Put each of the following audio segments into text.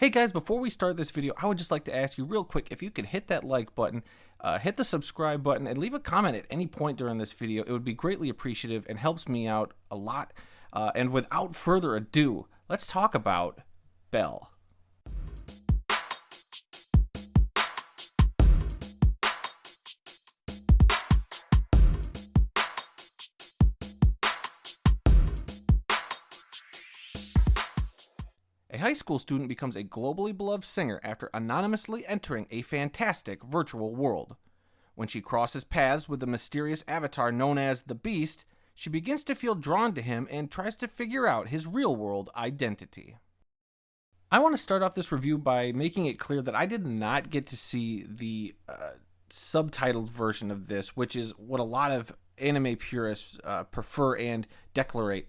Hey guys, before we start this video, I would just like to ask you real quick if you could hit that like button, hit the subscribe button, and leave a comment at any point during this video. It would be greatly appreciative and helps me out a lot. And without further ado, let's talk about Belle. A high school student becomes a globally beloved singer after anonymously entering a fantastic virtual world. When she crosses paths with the mysterious avatar known as the Beast, she begins to feel drawn to him and tries to figure out his real-world identity. I want to start off this review by making it clear that I did not get to see the subtitled version of this, which is what a lot of anime purists prefer and declarate.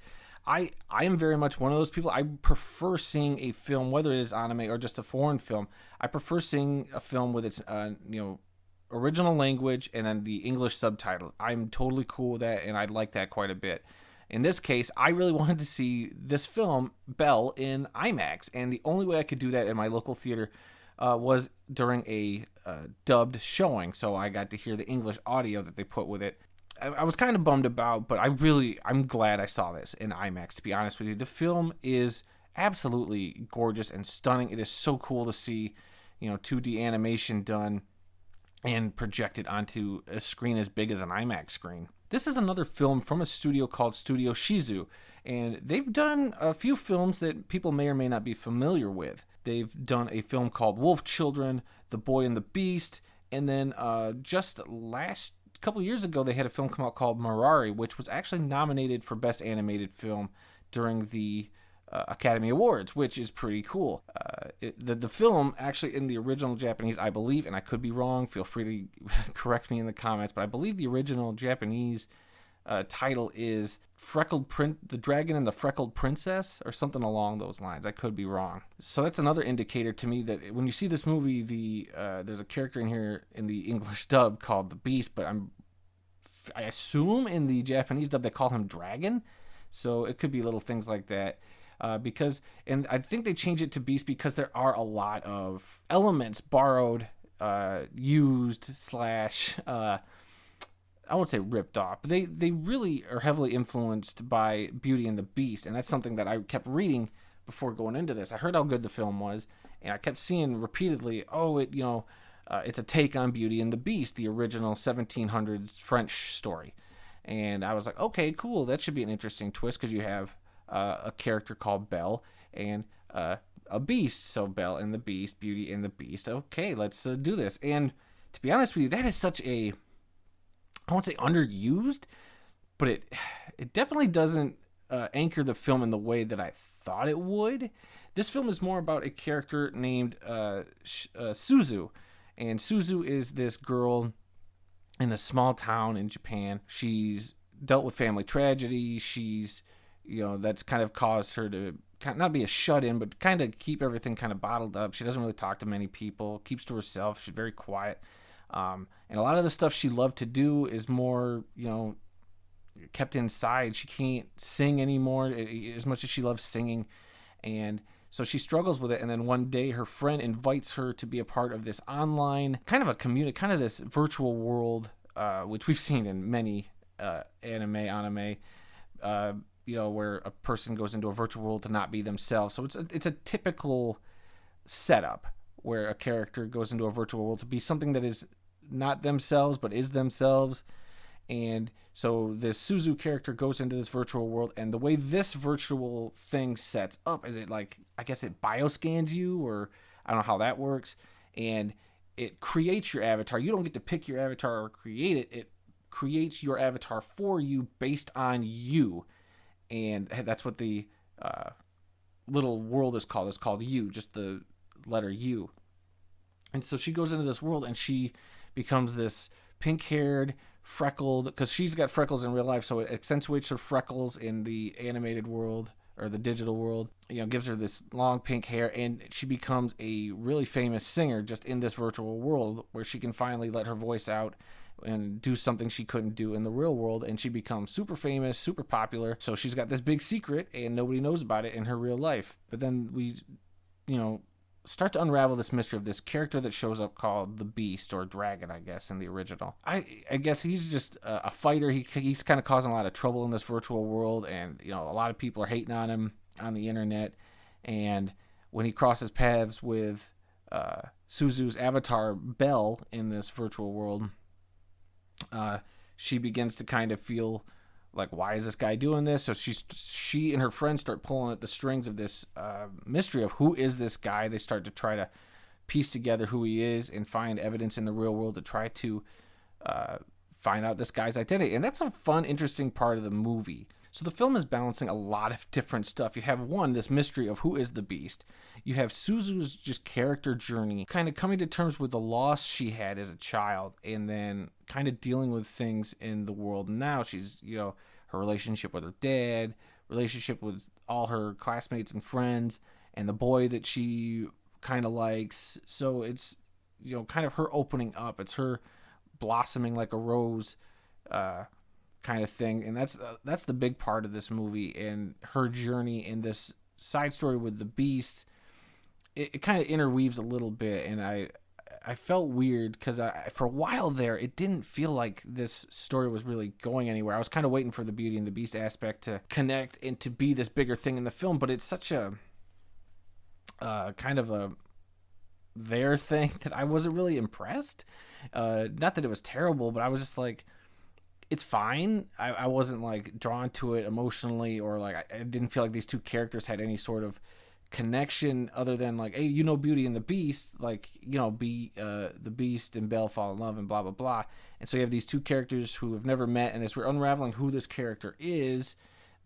I am very much one of those people. I prefer seeing a film, whether it is anime or just a foreign film. I prefer seeing a film with its original language and then the English subtitle. I'm totally cool with that, and I like that quite a bit. In this case, I really wanted to see this film, Belle, in IMAX, and the only way I could do that in my local theater was during a dubbed showing, so I got to hear the English audio that they put with it. I was kind of bummed about, but I'm glad I saw this in IMAX, to be honest with you. The film is absolutely gorgeous and stunning. It is so cool to see, 2D animation done and projected onto a screen as big as an IMAX screen. This is another film from a studio called Studio Chizu, and they've done a few films that people may or may not be familiar with. They've done a film called Wolf Children, The Boy and the Beast, and then just last couple years ago, they had a film come out called Mirari, which was actually nominated for Best Animated Film during the Academy Awards, which is pretty cool. The film, actually in the original Japanese, I believe, and I could be wrong, feel free to correct me in the comments, but I believe the original Japanese title is The Dragon and the Freckled Princess, or something along those lines. I could be wrong. So that's another indicator to me that when you see this movie, there's a character in here in the English dub called the Beast, but I assume in the Japanese dub they call him Dragon, so it could be little things like that. And I think they changed it to Beast because there are a lot of elements borrowed, used, I won't say ripped off, but they really are heavily influenced by Beauty and the Beast, and that's something that I kept reading before going into this. I heard how good the film was, and I kept seeing repeatedly, it's a take on Beauty and the Beast, the original 1700s French story. And I was like, okay, cool, that should be an interesting twist, because you have a character called Belle and a beast, so Belle and the Beast, Beauty and the Beast. Okay, let's do this. And to be honest with you, that is such a, I won't say underused, but it definitely doesn't anchor the film in the way that I thought it would. This film is more about a character named Chizu, and Chizu is this girl in a small town in Japan. She's dealt with family tragedy. She's, that's kind of caused her to not be a shut-in, but kind of keep everything kind of bottled up. She doesn't really talk to many people, keeps to herself. She's very quiet. And a lot of the stuff she loved to do is more, kept inside. She can't sing anymore as much as she loves singing. And so she struggles with it. And then one day her friend invites her to be a part of this online kind of a community, kind of this virtual world, which we've seen in many anime, where a person goes into a virtual world to not be themselves. So it's a typical setup where a character goes into a virtual world to be something that is not themselves but is themselves. And so this Suzu character goes into this virtual world, and the way this virtual thing sets up is it I guess it bioscans you, or I don't know how that works, and it creates your avatar. You don't get to pick your avatar or create it. It creates your avatar for you based on you, and that's what the little world is called. It's called You, just the letter U. And so she goes into this world, and she becomes this pink-haired, freckled, because she's got freckles in real life, so it accentuates her freckles in the animated world, or the digital world, gives her this long pink hair, and she becomes a really famous singer just in this virtual world, where she can finally let her voice out and do something she couldn't do in the real world, and she becomes super famous, super popular. So she's got this big secret, and nobody knows about it in her real life. But then we, start to unravel this mystery of this character that shows up called the Beast, or Dragon, I guess, in the original. I guess he's just a fighter. He's kind of causing a lot of trouble in this virtual world, and a lot of people are hating on him on the internet. And when he crosses paths with Suzu's avatar, Belle, in this virtual world, she begins to kind of feel like, why is this guy doing this? So she and her friends start pulling at the strings of this mystery of who is this guy. They start to try to piece together who he is and find evidence in the real world to try to find out this guy's identity. And that's a fun, interesting part of the movie. So the film is balancing a lot of different stuff. You have, one, this mystery of who is the Beast. You have Suzu's just character journey, kind of coming to terms with the loss she had as a child, and then kind of dealing with things in the world now. She's, her relationship with her dad, relationship with all her classmates and friends, and the boy that she kind of likes. So it's, kind of her opening up. It's her blossoming like a rose, kind of thing. And that's the big part of this movie, and her journey in this side story with the Beast. It kind of interweaves a little bit, and I felt weird because for a while there, it didn't feel like this story was really going anywhere. I was kind of waiting for the Beauty and the Beast aspect to connect and to be this bigger thing in the film, but it's such a kind of a their thing that I wasn't really impressed. Not that it was terrible, but I was just like, it's fine. I wasn't like drawn to it emotionally, or like I didn't feel like these two characters had any sort of connection other than like, hey, Beauty and the Beast, like, the Beast and Belle fall in love and blah blah blah. And so you have these two characters who have never met, and as we're unraveling who this character is,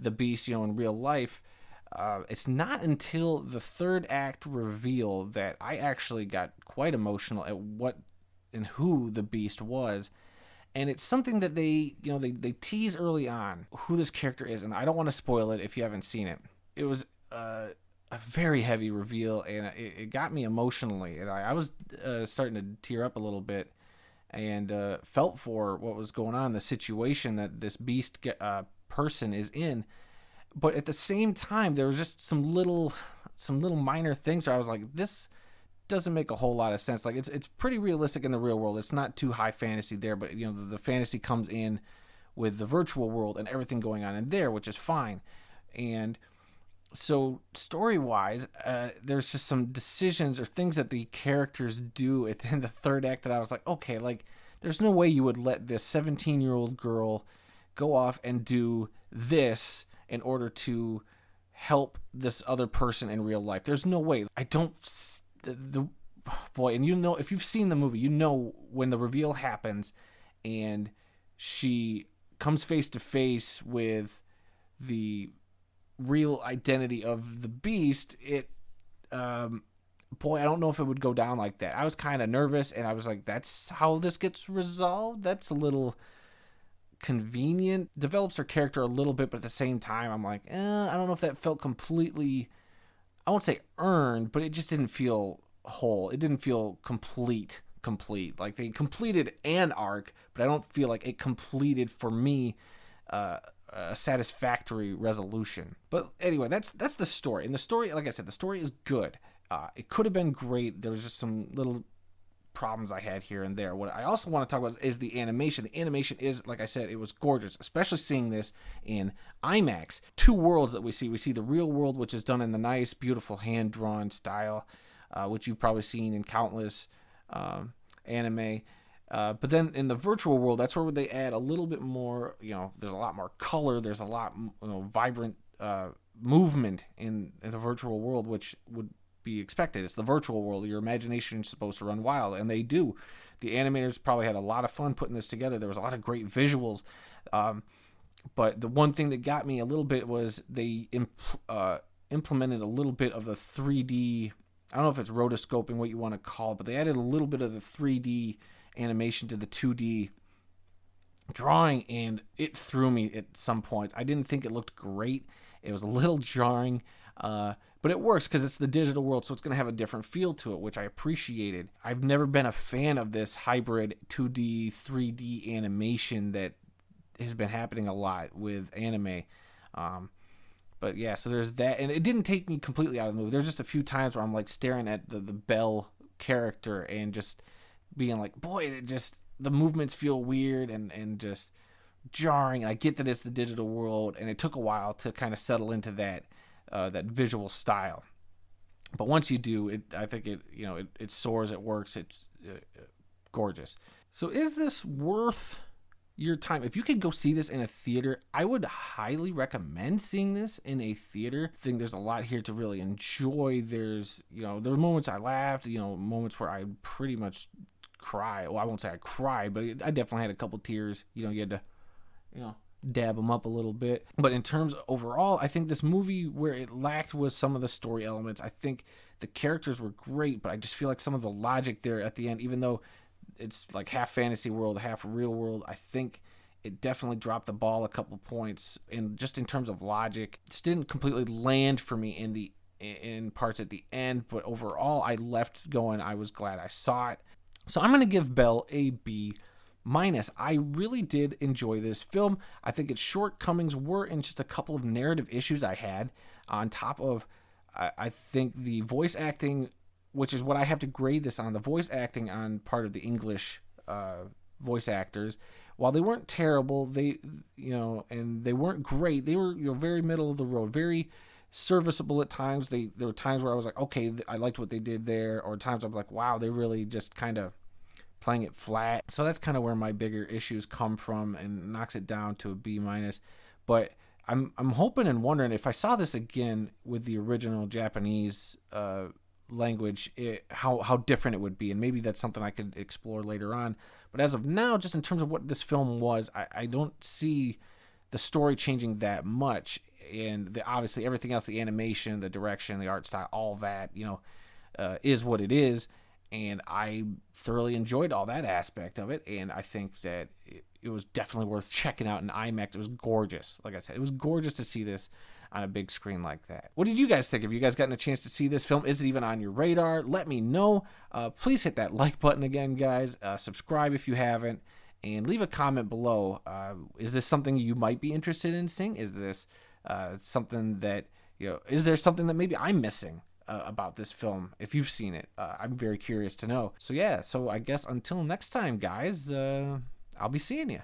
the Beast, in real life, it's not until the third act reveal that I actually got quite emotional at what and who the Beast was. And it's something that they tease early on who this character is, and I don't want to spoil it if you haven't seen it. It was a very heavy reveal, and it got me emotionally, and I was starting to tear up a little bit, and felt for what was going on, the situation that this Beast person is in. But at the same time, there was just some little minor things where I was like, this doesn't make a whole lot of sense. Like, it's pretty realistic in the real world. It's not too high fantasy there, but the fantasy comes in with the virtual world and everything going on in there, which is fine. And so story-wise, there's just some decisions or things that the characters do at the end of the third act that I was like, okay, like, there's no way you would let this 17-year-old girl go off and do this in order to help this other person in real life. There's no way. I don't... boy, and if you've seen the movie, when the reveal happens and she comes face to face with the real identity of the Beast, I don't know if it would go down like that. I was kind of nervous, and I was like, that's how this gets resolved? That's a little convenient. Develops her character a little bit, but at the same time, I'm like, I don't know if that felt completely, I won't say earned, but it just didn't feel whole. It didn't feel complete. Like, they completed an arc, but I don't feel like it completed, for me, a satisfactory resolution. But anyway, that's the story. And the story, like I said, the story is good. It could have been great. There was just some little problems I had here and there. What I also want to talk about is the animation. The animation is, like I said, it was gorgeous, especially seeing this in IMAX. Two worlds that we see. We see the real world, which is done in the nice, beautiful, hand-drawn style, which you've probably seen in countless anime. But then in the virtual world, that's where they add a little bit more, there's a lot more color, there's a lot vibrant movement in the virtual world, which would be expected. It's the virtual world. Your imagination is supposed to run wild, and they do. The animators probably had a lot of fun putting this together. There was a lot of great visuals. But the one thing that got me a little bit was they implemented a little bit of the 3D, I don't know if it's rotoscoping, what you want to call it, but they added a little bit of the 3D animation to the 2D drawing, and it threw me at some points. I didn't think it looked great. It was a little jarring, but it works because it's the digital world, so it's going to have a different feel to it, which I appreciated. I've never been a fan of this hybrid 2D, 3D animation that has been happening a lot with anime. But yeah, so there's that, and it didn't take me completely out of the movie. There's just a few times where I'm like staring at the Belle character and just being like, boy, it just, the movements feel weird and just jarring. I get that it's the digital world, and it took a while to kind of settle into that that visual style. But once you do, I think it soars, it works, it's gorgeous. So is this worth your time? If you could go see this in a theater, I would highly recommend seeing this in a theater. I think there's a lot here to really enjoy. There's, there were moments I laughed, moments where I pretty much cried. Well, I won't say I cried, but I definitely had a couple tears. You had to, dab them up a little bit. But in terms of overall, I think this movie, where it lacked was some of the story elements. I think the characters were great, but I just feel like some of the logic there at the end, even though it's like half fantasy world, half real world, I think it definitely dropped the ball a couple points. And just in terms of logic, it just didn't completely land for me in parts at the end. But overall, I left going, I was glad I saw it. So I'm going to give Belle a B-. I really did enjoy this film. I think its shortcomings were in just a couple of narrative issues I had, on top of, I think the voice acting, which is what I have to grade this on, the voice acting on part of the English voice actors, while they weren't terrible, and they weren't great, they were very middle of the road, very serviceable at times. There were times where I was like, okay, I liked what they did there, or times I was like, wow, they really just kind of playing it flat. So that's kind of where my bigger issues come from, and knocks it down to a B-. But I'm hoping and wondering if I saw this again with the original Japanese language, how different it would be, and maybe that's something I could explore later on. But as of now, just in terms of what this film was, I don't see the story changing that much, and obviously everything else, the animation, the direction, the art style, all that, is what it is. And I thoroughly enjoyed all that aspect of it. And I think that it was definitely worth checking out in IMAX. It was gorgeous. Like I said, it was gorgeous to see this on a big screen like that. What did you guys think? Have you guys gotten a chance to see this film? Is it even on your radar? Let me know. Please hit that like button again, guys. Subscribe if you haven't. And leave a comment below. Is this something you might be interested in seeing? Is this something that, is there something that maybe I'm missing about this film? If you've seen it, I'm very curious to know. So yeah, I guess until next time, guys, I'll be seeing you.